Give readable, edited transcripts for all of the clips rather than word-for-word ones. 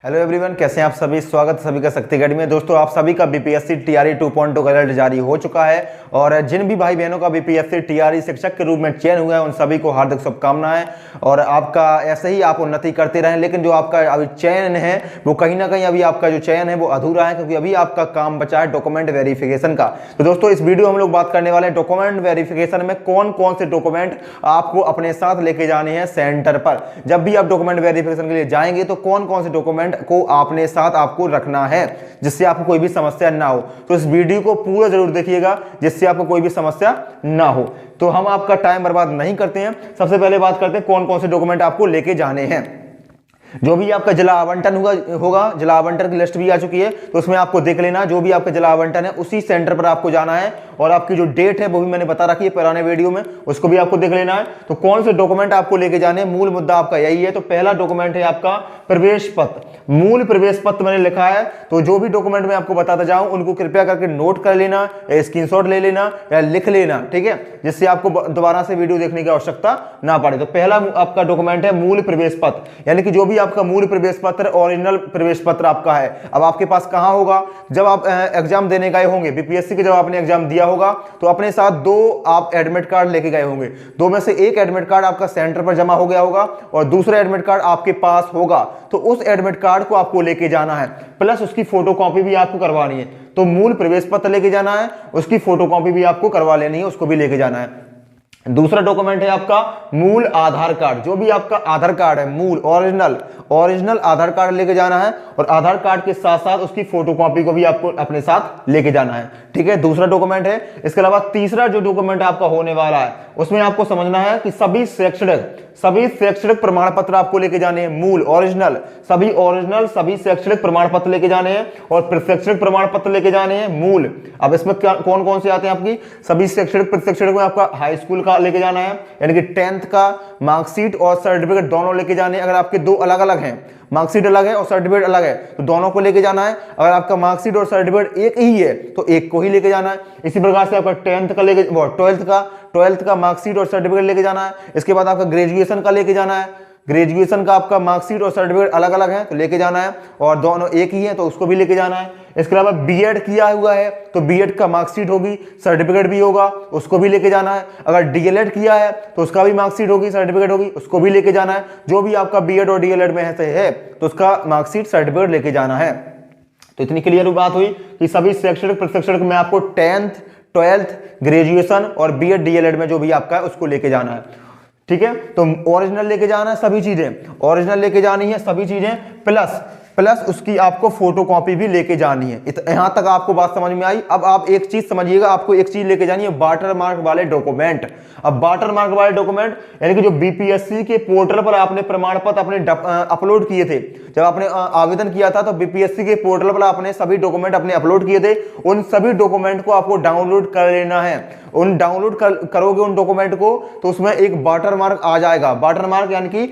Hello everyone, कैसे हैं आप सभी। स्वागत सभी का शक्ति अकेडमी में। दोस्तों, आप सभी का बीपीएससी टीआरई 2.2 का रिजल्ट जारी हो चुका है और जिन भी भाई बहनों का बीपीएससी टीआरई शिक्षक के रूप में चयन हुआ है उन सभी को हार्दिक शुभकामनाएं और आपका ऐसे ही आप उन्नति करते रहें। लेकिन जो आपका अभी चयन है वो कहीं ना कहीं अभी आपका जो चयन है वो अधूरा है, क्योंकि अभी आपका काम बचा है डॉक्यूमेंट वेरिफिकेशन का। तो दोस्तों, इस वीडियो हम लोग बात करने वाले हैं डॉक्यूमेंट वेरिफिकेशन में कौन कौन से डॉक्यूमेंट आपको अपने साथ लेके जाने हैं सेंटर पर। जब भी आप डॉक्यूमेंट वेरिफिकेशन के लिए जाएंगे तो कौन कौन से डॉक्यूमेंट को आपने साथ आपको रखना है जिससे आपको कोई भी समस्या ना हो। तो इस वीडियो को पूरा जरूर देखिएगा जिससे आपको कोई भी समस्या ना हो। तो हम आपका टाइम बर्बाद नहीं करते हैं, सबसे पहले बात करते हैं कौन कौन से डॉक्यूमेंट आपको लेके जाने हैं। जो भी आपका जिला आवंटन होगा, जिला आवंटन की लिस्ट भी आ चुकी है, तो उसमें आपको देख लेना जो भी आपका जिला आवंटन है उसी सेंटर पर आपको जाना है और आपकी जो डेट है वो भी मैंने बता रखी है पुराने वीडियो में, उसको भी आपको देख लेना है। तो कौन से डॉक्यूमेंट आपको लेके जाने हैं, मूल मुद्दा आपका यही है। तो पहला डॉक्यूमेंट है आपका प्रवेश पत्र, मूल प्रवेश पत्र मैंने लिखा है। तो जो भी डॉक्यूमेंट मैं आपको बताता जाऊं उनको कृपया करके नोट कर लेना, स्क्रीनशॉट ले लेना या लिख लेना, ठीक है, जिससे आपको दोबारा से वीडियो देखने की आवश्यकता ना पड़े। तो पहला आपका डॉक्यूमेंट है मूल प्रवेश पत्र, यानी कि जो भी आपका मूल प्रवेश पत्र, ओरिजिनल प्रवेश पत्र आपका है। अब आपके पास कहां होगा, जब आप एग्जाम देने गए होंगे बीपीएससी के, जब आपने एग्जाम दिया होगा तो अपने साथ दो आप एडमिट कार्ड लेके गए होंगे। दो में से एक एडमिट कार्ड आपका सेंटर पर जमा हो गया होगा और दूसरा एडमिट कार्ड आपके पास होगा। तो उस एडमिट कार्ड को आपको लेके जाना है, प्लस उसकी फोटोकॉपी भी आपको करवानी है। तो मूल प्रवेश पत्र लेके जाना है, उसकी फोटोकॉपी भी आपको करवा लेनी है, उसको भी लेके जाना है। दूसरा डॉक्यूमेंट है आपका मूल आधार कार्ड। जो भी आपका आधार कार्ड है, मूल ओरिजिनल आधार कार्ड लेके जाना है और आधार कार्ड के साथ साथ उसकी फोटोकॉपी को भी आपको अपने साथ लेके जाना है, ठीक है। दूसरा डॉक्यूमेंट है। इसके अलावा तीसरा जो डॉक्यूमेंट आपका होने वाला है उसमें आपको समझना है कि सभी शैक्षणिक प्रमाण पत्र आपको लेके जाने हैं। मूल सभी शैक्षणिक प्रमाण पत्र लेके जाने हैं और प्रशैक्षणिक प्रमाण पत्र लेके जाने हैं मूल। अब इसमें कौन कौन से आते हैं आपकी सभी शैक्षणिक प्रशैक्षणिक में आपका हाई स्कूल का लेके जाना है, यानी कि 10th का मार्कशीट और सर्टिफिकेट दोनों लेके जाने हैं। अगर आपके दो अलग अलग हैं, मार्कशीट अलग है और सर्टिफिकेट अलग है, तो दोनों को लेके जाना है। अगर आपका मार्कशीट और सर्टिफिकेट एक ही है तो एक को ही लेके जाना है। इसी प्रकार से आपका 10th का लेके 12th का मार्कशीट और सर्टिफिकेट लेके जाना है। इसके बाद आपका ग्रेजुएशन का लेके जाना है। ग्रेजुएशन का आपका मार्कशीट और सर्टिफिकेट अलग अलग है तो लेके जाना है, और दोनों एक ही है तो उसको भी लेके जाना है। इसके अलावा बीएड किया हुआ है तो बीएड का मार्कशीट होगी, सर्टिफिकेट भी होगा, उसको भी लेके जाना है। अगर डीएलएड किया है तो उसका भी मार्कशीट होगी, सर्टिफिकेट होगी, उसको भी लेके जाना है। जो भी आपका बीएड और डीएलएड में है तो उसका मार्कशीट सर्टिफिकेट लेके जाना है। तो इतनी क्लियर बात हुई कि सभी शैक्षणिक प्रशैक्षणिक में आपको 10th 12th ग्रेजुएशन और बीएड डीएलएड में जो भी आपका है उसको लेके जाना है, ठीक है। तो ओरिजिनल लेके जाना है, सभी चीजें ओरिजिनल लेके जानी है, सभी चीजें प्लस उसकी आपको फोटोकॉपी भी लेके जानी है। यहां तक आपको बात समझ में आई। अब आप एक चीज समझिएगा, आपको एक चीज लेके जानी है, वाटर मार्क वाले डॉक्यूमेंट। अब वाटर मार्क वाले डॉक्यूमेंट यानी कि जो बीपीएससी के पोर्टल पर आपने प्रमाण पत्र अपने अपलोड किए थे, जब आपने आवेदन किया था तो बीपीएससी के पोर्टल पर आपने सभी डॉक्यूमेंट अपने अपलोड किए थे। उन सभी डॉक्यूमेंट को आपको डाउनलोड कर लेना है। उन डाउनलोड करोगे उन डॉक्यूमेंट को तो उसमें एक वाटर मार्क आ जाएगा। वाटर मार्क यानी कि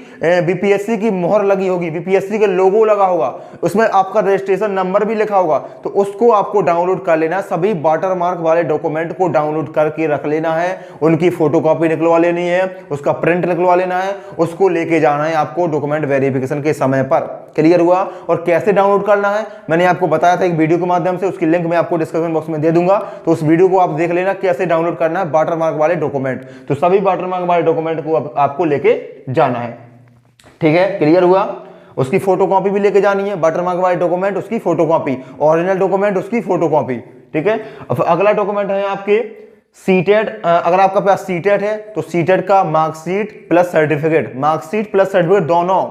बीपीएससी की मोहर लगी होगी, बीपीएससी के लोगो लगा होगा, उसमें आपका रजिस्ट्रेशन नंबर भी लिखा होगा, तो उसको आपको डाउनलोड कर लेना है। सभी वाटर मार्क वाले डॉक्यूमेंट को डाउनलोड करके रख लेना है, उनकी फोटोकॉपी निकलवा लेनी है, उसका प्रिंट निकलवा लेना है, उसको लेके जाना है आपको डॉक्यूमेंट वेरिफिकेशन के समय पर। क्लियर हुआ। और कैसे डाउनलोड करना है मैंने आपको बताया था एक वीडियो के माध्यम से, उसकी लिंक मैं आपको डिस्क्रिप्शन बॉक्स में दे दूंगा, तो उस वीडियो को आप देख लेना कैसे डाउनलोड करना है वाटर मार्क वाले डॉक्यूमेंट। तो सभी वाटर मार्क वाले डॉक्यूमेंट को आपको लेके जाना है, ठीक है। क्लियर हुआ। उसकी फोटोकॉपी भी लेके जानी है, वाटर मार्क वाले डॉक्यूमेंट उसकी फोटोकॉपी, ओरिजिनल डॉक्यूमेंट उसकी फोटोकॉपी, ठीक है। अगला डॉक्यूमेंट है आपके सीटेट। अगर आपका पास सीटेट है तो सीटेट का मार्कशीट प्लस सर्टिफिकेट दोनों,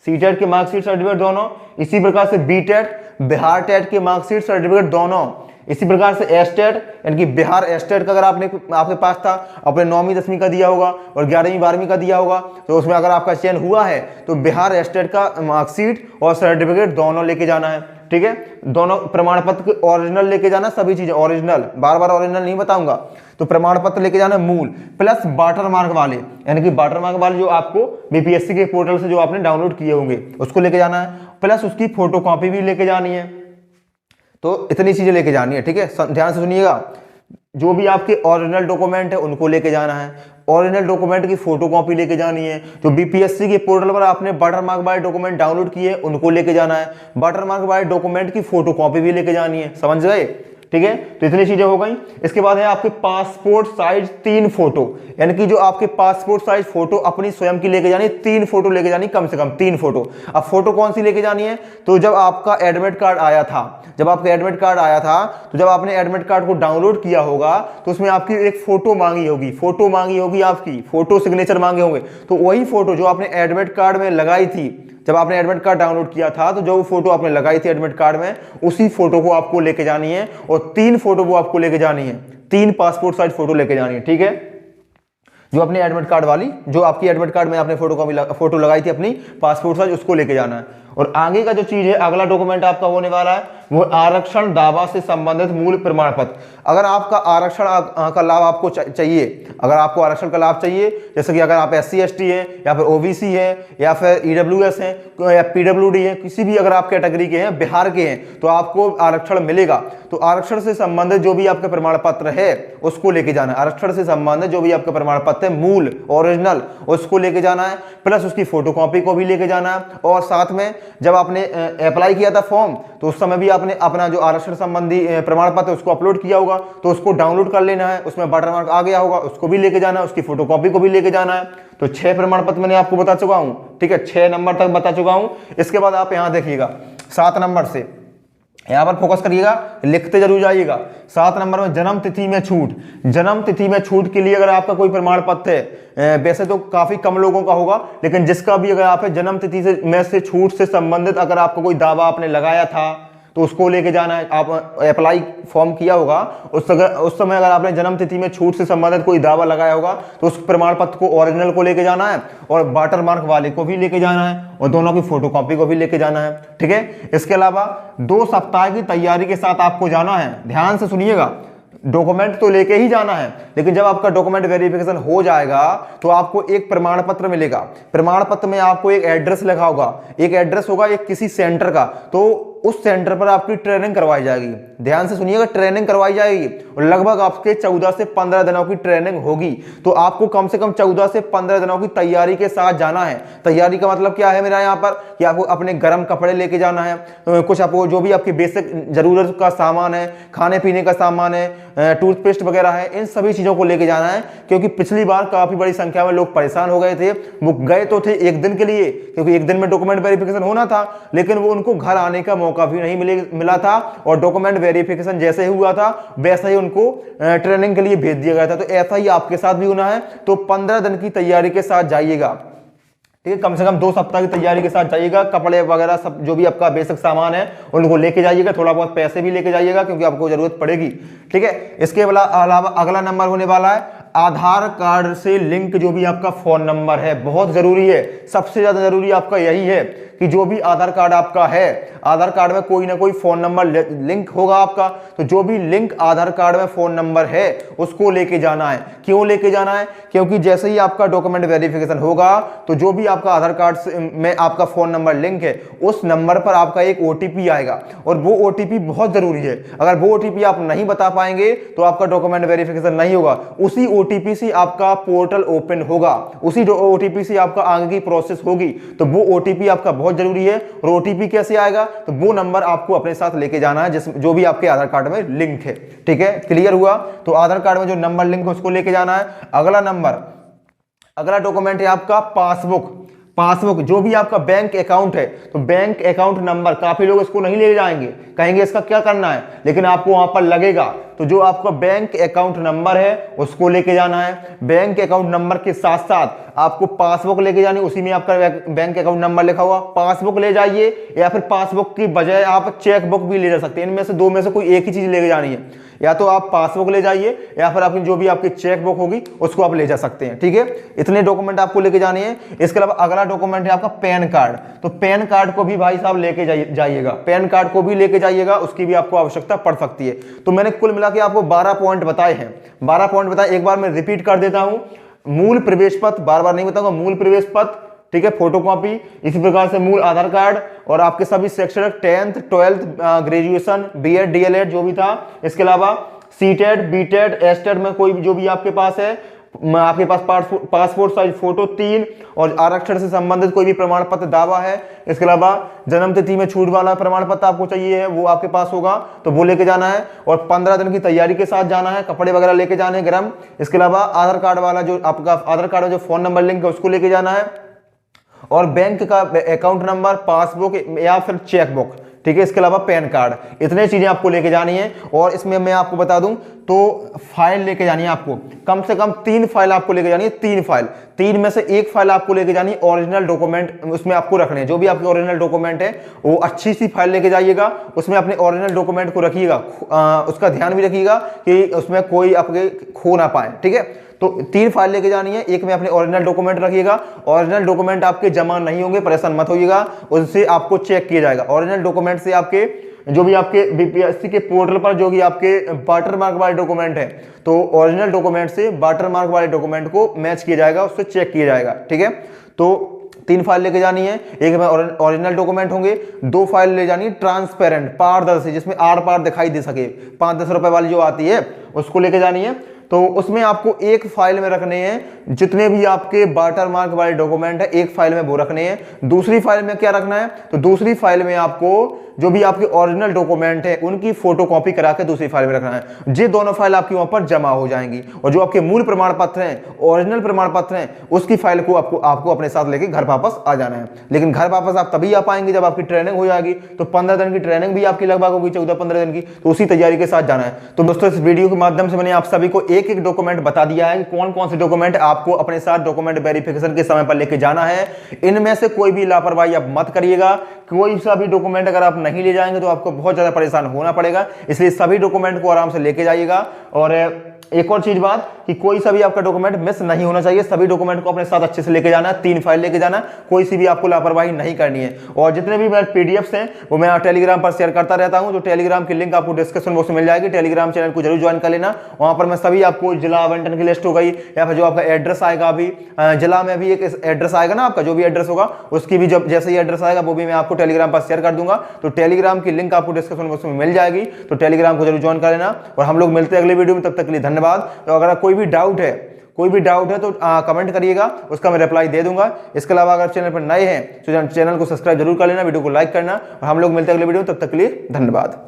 सीटेट के मार्कशीट सर्टिफिकेट दोनों। इसी प्रकार से बीटेट बिहार टेट के मार्कशीट सर्टिफिकेट दोनों। इसी प्रकार से एस्टेट यानी कि बिहार एस्टेट का अगर आपके पास था, आपने 9वीं 10वीं का दिया होगा और 11वीं 12वीं का दिया होगा, तो उसमें अगर आपका चयन हुआ है तो बिहार एस्टेट का मार्कशीट और सर्टिफिकेट दोनों लेके जाना है, ठीक है। दोनों प्रमाण पत्र ओरिजिनल लेके जाना, सभी चीजें ओरिजिनल, बार बार ओरिजिनल नहीं बताऊंगा। तो प्रमाण पत्र लेके जाना मूल, प्लस वाटर मार्क वाले, यानी कि वाटर मार्क वाले जो आपको बीपीएससी के पोर्टल से जो आपने डाउनलोड किए होंगे उसको लेके जाना है, प्लस उसकी फोटोकॉपी भी लेके जानी है। तो इतनी चीजें लेके जानी है, ठीक है। ध्यान से सुनिएगा। जो भी आपके ओरिजिनल डॉक्यूमेंट है उनको लेके जाना है, ओरिजिनल डॉक्यूमेंट की फोटोकॉपी लेके जानी है, जो बीपीएससी के पोर्टल पर आपने water mark bye document download किए उनको लेके जाना है, वाटर मार्क बाय डॉक्यूमेंट की फोटोकॉपी भी लेके जानी है, समझ गए। ठीक है, तो इतनी चीजें हो गई। इसके बाद है आपके पासपोर्ट साइज 3 फोटो, यानी कि जो आपके पासपोर्ट साइज फोटो अपनी स्वयं की लेके जानी, 3 फोटो लेके जानी, कम से कम 3 फोटो। अब फोटो कौन सी लेके जानी है, तो जब आपका एडमिट कार्ड आया था, जब आपका एडमिट कार्ड आया था, तो जब आपने एडमिट कार्ड को डाउनलोड किया होगा तो उसमें आपकी एक फोटो मांगी होगी, फोटो मांगी होगी, आपकी फोटो सिग्नेचर मांगे होंगे, तो वही फोटो जो आपने एडमिट कार्ड में लगाई थी, जब आपने एडमिट कार्ड डाउनलोड किया था तो जो फोटो आपने लगाई थी एडमिट कार्ड में, उसी फोटो को आपको लेके जानी है, और 3 फोटो वो आपको लेके जानी है, 3 पासपोर्ट साइज फोटो लेके जानी है। ठीक है, जो अपने एडमिट कार्ड वाली, जो आपकी एडमिट कार्ड में आपने फोटो लगाई थी अपनी पासपोर्ट साइज, उसको लेके जाना है। और आगे का जो चीज है, अगला डॉक्यूमेंट आपका होने वाला है वो आरक्षण दावा से संबंधित मूल प्रमाण पत्र। अगर आपका आरक्षण का लाभ आपको चाहिए, अगर आपको आरक्षण का लाभ चाहिए, जैसे कि अगर आप SC ST है या फिर OBC है या फिर EWS है या PWD है, किसी भी अगर आप कैटेगरी के हैं, बिहार के हैं, तो आपको आरक्षण मिलेगा। तो आरक्षण से संबंधित जो भी आपके प्रमाण पत्र है उसको लेके जाना है, आरक्षण से संबंधित जो भी आपका प्रमाण पत्र है मूल ओरिजिनल, उसको लेके जाना है, प्लस उसकी फोटोकॉपी को भी लेके जाना है। और साथ में जब आपने अप्लाई किया था फॉर्म, तो उस समय भी आपने अपना जो आरक्षण संबंधी प्रमाण पत्र उसको अपलोड किया होगा, तो उसको डाउनलोड कर लेना है, उसमें वाटरमार्क आ गया होगा, उसको भी लेके जाना है, उसकी फोटोकॉपी को भी लेके जाना है। तो 6 प्रमाण पत्र मैंने आपको बता चुका हूं, ठीक है, 6 नंबर तक बता चुका हूं। इसके बाद आप यहां देखिएगा 7 नंबर से, यहां पर फोकस करिएगा, लिखते जरूर जाइएगा। 7 नंबर में जन्म तिथि में छूट, जन्म तिथि में छूट के लिए अगर आपका कोई प्रमाण पत्र है, वैसे तो काफी कम लोगों का होगा, लेकिन जिसका भी अगर आप जन्म तिथि में से छूट से संबंधित अगर आपका कोई दावा आपने लगाया था तो उसको लेके जाना है। आप अप्लाई फॉर्म किया होगा, उस समय अगर आपने जन्म तिथि में छूट से संबंधित कोई दावा लगाया होगा तो उस प्रमाण पत्र को ओरिजिनल को लेके जाना है, और वाटर मार्क वाले को भी लेके जाना है, और दोनों की फोटोकॉपी को भी लेके जाना है। ठीक है, इसके अलावा 2 सप्ताह की तैयारी के साथ आपको जाना है। ध्यान से सुनिएगा, डॉक्यूमेंट तो लेके ही जाना है, लेकिन जब आपका डॉक्यूमेंट वेरिफिकेशन हो जाएगा तो आपको एक प्रमाण पत्र मिलेगा। प्रमाण पत्र में आपको एक एड्रेस लिखा होगा, एक एड्रेस होगा एक किसी सेंटर का, तो उस सेंटर पर आपकी ट्रेनिंग करवाई जाएगी। ध्यान से सुनिएगा, ट्रेनिंग करवाई जाएगी, और लगभग आपके 14 से 15 दिनों की ट्रेनिंग होगी। तो आपको कम से कम 14 से 15 दिनों की तैयारी के साथ जाना है। तैयारी का मतलब क्या है मेरा यहाँ पर, कि आपको अपने गर्म कपड़े लेके जाना है, कुछ आपको जो भी आपकी बेसिक जरूरत का सामान है, खाने पीने का सामान है, टूथपेस्ट वगैरह है, इन सभी चीजों को लेके जाना है। क्योंकि पिछली बार काफी बड़ी संख्या में लोग परेशान हो गए थे, वो गए तो थे 1 दिन के लिए, क्योंकि 1 दिन में डॉक्यूमेंट वेरिफिकेशन होना था, लेकिन वो उनको घर आने का मौका भी नहीं मिला था, और डॉक्यूमेंट वेरिफिकेशन जैसे ही हुआ था वैसा ही उनको ट्रेनिंग के लिए भेज दिया गया था। तो ऐसा ही आपके साथ भी होना है। तो 15 दिन की तैयारी के साथ जाइएगा, ठीक है, कम से कम 2 सप्ताह की तैयारी के साथ जाइएगा। कपड़े वगैरह सब जो भी आपका बेसिक सामान है उनको लेके जाइएगा, थोड़ा बहुत पैसे भी लेके जाइएगा क्योंकि आपको जरूरत पड़ेगी। ठीक है, इसके अलावा अगला नंबर होने वाला है आधार कार्ड से लिंक जो भी आपका फोन नंबर है, बहुत जरूरी है। सबसे ज्यादा जरूरी आपका यही है कि जो भी आधार कार्ड आपका है, आधार कार्ड में कोई ना कोई फोन नंबर लिंक होगा आपका, तो जो भी लिंक आधार कार्ड में फोन नंबर है उसको लेके जाना है। क्यों लेके जाना है, क्योंकि जैसे ही आपका डॉक्यूमेंट वेरिफिकेशन होगा तो जो भी आपका आधार कार्ड में आपका फोन नंबर लिंक है, उस नंबर पर आपका एक OTP आएगा, और वो OTP बहुत जरूरी है। अगर वो OTP आप नहीं बता पाएंगे तो आपका डॉक्यूमेंट वेरिफिकेशन नहीं होगा। उसी OTP से आपका पोर्टल ओपन होगा, उसी OTP से आपका आगे की प्रोसेस होगी। तो वो OTP आपका बहुत जरूरी है। और OTP कैसे आएगा, तो वो नंबर आपको अपने साथ लेके जाना है जो भी आपके आधार कार्ड में लिंक है। ठीक है, क्लियर हुआ। तो आधार कार्ड में जो नंबर लिंक है उसको लेके जाना है। अगला डॉक्यूमेंट है आपका पासबुक। पासबुक जो भी आपका बैंक अकाउंट है, तो बैंक अकाउंट नंबर, काफी लोग इसको नहीं ले जाएंगे, कहेंगे इसका क्या करना है, लेकिन आपको वहां पर लगेगा। तो जो आपका बैंक अकाउंट नंबर है उसको लेके जाना है। बैंक अकाउंट नंबर के साथ साथ आपको पासबुक लेके जानी, उसी में आपका बैंक अकाउंट नंबर लिखा हुआ, पासबुक ले जाइए, या फिर पासबुक की बजाय आप चेक बुक भी ले जा सकते हैं। इनमें से 2 में से कोई एक ही चीज लेके जानी है, या तो आप पासबुक ले जाइए या फिर आपकी जो भी आपकी चेक बुक होगी उसको आप ले जा सकते हैं। ठीक है, इतने डॉक्यूमेंट आपको लेके जाने हैं। इसके अलावा अगला डॉक्यूमेंट है आपका पैन कार्ड। तो पैन कार्ड को भी भाई साहब लेके जाइएगा, पैन कार्ड को भी लेके जाइएगा, उसकी भी आपको आवश्यकता पड़ सकती है। तो मैंने कुल मिला के आपको 12 पॉइंट बताए हैं, 12 पॉइंट बताए। एक बार मैं रिपीट कर देता हूं, मूल प्रवेश पत्र, बार बार नहीं बताऊंगा, मूल प्रवेश पत्र, ठीक है, फोटोकॉपी, इसी प्रकार से मूल आधार कार्ड, और आपके सभी शैक्षणिक 10th 12th graduation, BEd DLEd जो भी था। इसके अलावा सीटेट, बीटेट, एस्टेट में कोई भी जो भी आपके पास है, आपके पास पासपोर्ट साइज फोटो 3 और आरक्षण से संबंधित कोई भी प्रमाण पत्र दावा है, इसके अलावा जन्म तिथि में छूट वाला प्रमाण पत्र आपको चाहिए है, वो आपके पास होगा तो वो लेके जाना है। और 15 दिन की तैयारी के साथ जाना है, कपड़े वगैरह लेके जाने हैं गर्म। इसके अलावा आधार कार्ड वाला जो आपका आधार कार्ड में जो फोन नंबर लिंक है उसको लेके जाना है, और बैंक का अकाउंट नंबर, पासबुक या फिर चेकबुक, ठीक है। इसके अलावा पैन कार्ड, इतने चीजें आपको लेके जानी है। और इसमें मैं आपको बता दूं तो फाइल लेके जानी है आपको, कम से कम 3 फाइल आपको लेके जानी है, 3 फाइल। 3 में से 1 फाइल आपको लेके जानी है, ओरिजिनल डॉक्यूमेंट उसमें आपको रखने हैं। जो भी आपके ओरिजिनल डॉक्यूमेंट है वो अच्छी सी फाइल लेके जाइएगा, उसमें अपने ओरिजिनल डॉक्यूमेंट को रखिएगा, उसका ध्यान भी रखिएगा कि उसमें कोई आपके खो ना पाए, ठीक है। तो 3 फाइल लेके जानी है, एक में अपने ओरिजिनल डॉक्यूमेंट रखिएगा। ओरिजिनल डॉक्यूमेंट आपके जमा नहीं होंगे, परेशान मत होइएगा, उससे आपको चेक किया जाएगा। ओरिजिनल डॉक्यूमेंट से आपके जो भी आपके बीपीएससी के पोर्टल पर जो भी आपके वाटर मार्क वाले डॉक्यूमेंट है, तो ओरिजिनल डॉक्यूमेंट से वाटर मार्क वाले डॉक्यूमेंट को मैच किया जाएगा, उससे चेक किया जाएगा, ठीक है। तो 3 फाइल लेके जानी है, एक में ओरिजिनल डॉक्यूमेंट होंगे, 2 फाइल ले जानी है ट्रांसपेरेंट, पारदर्शी, जिसमें आर पार दिखाई दे सके, 5-10 रुपए वाली जो आती है उसको लेके जानी है। तो उसमें आपको एक फाइल में रखने हैं जितने भी आपके वाटर मार्क वाले डॉक्यूमेंट है, एक फाइल में वो रखने हैं। दूसरी फाइल में क्या रखना है, तो दूसरी फाइल में आपको जो भी आपके ओरिजिनल डॉक्यूमेंट है उनकी फोटोकॉपी करा के दूसरी फाइल में रखना है। ये दोनों फाइल आपकी वहां पर जमा हो जाएंगी, और जो आपके मूल प्रमाण पत्र हैं, ओरिजिनल प्रमाण पत्र हैं, उसकी फाइल को आपको अपने साथ लेके घर वापस आ जाना है। लेकिन घर वापस आप तभी आ पाएंगे जब आपकी ट्रेनिंग हो जाएगी। तो 15 दिन की ट्रेनिंग भी आपकी लगभग होगी, 14-15 दिन की, तो उसी तैयारी के साथ जाना है। तो दोस्तों इस वीडियो के माध्यम से मैंने आप सभी को एक डॉक्यूमेंट बता दिया है कि कौन कौन से डॉक्यूमेंट आपको अपने साथ डॉक्यूमेंट वेरिफिकेशन के समय पर लेके जाना है। इनमें से कोई भी लापरवाही आप मत करिएगा। कोई सा भी डॉक्यूमेंट अगर आप नहीं ले जाएंगे तो आपको बहुत ज्यादा परेशान होना पड़ेगा, इसलिए सभी डॉक्यूमेंट को आराम से लेके जाइएगा। और एक और चीज बात कि कोई सा भी आपका डॉक्यूमेंट मिस नहीं होना चाहिए, सभी डॉक्यूमेंट को अपने साथ अच्छे से लेके जाना है, 3 फाइल लेके जाना है, कोई सी भी आपको लापरवाही नहीं करनी है। और जितने भी मेरे पीडीएफ्स हैं वो मैं टेलीग्राम पर शेयर करता रहता हूं, तो टेलीग्राम की लिंक आपको डिस्क्रिप्शन बॉक्स में मिल जाएगी। टेलीग्राम चैनल को जरूर ज्वाइन कर लेना, वहां पर मैं सभी आपको जिला आवंटन की लिस्ट हो गई, या फिर जो आपका एड्रेस आएगा, अभी जिला में भी एक एड्रेस आएगा ना आपका, जो भी एड्रेस होगा उसकी भी जब जैसे ही एड्रेस आएगा वो भी मैं आपको टेलीग्राम पर शेयर कर दूंगा। तो टेलीग्राम की लिंक आपको डिस्क्रिप्शन बॉक्स में मिल जाएगी, तो टेलीग्राम को जरूर ज्वाइन कर लेना। और हम लोग मिलते हैं अगले वीडियो में, तब तक के लिए धन्यवाद। तो अगर कोई भी डाउट है तो कमेंट करिएगा, उसका मैं रिप्लाई दे दूंगा। इसके अलावा अगर चैनल पर नए हैं तो चैनल को सब्सक्राइब जरूर कर लेना, वीडियो को लाइक करना, और हम लोग मिलते हैं अगले वीडियो में, तब तक के लिए धन्यवाद।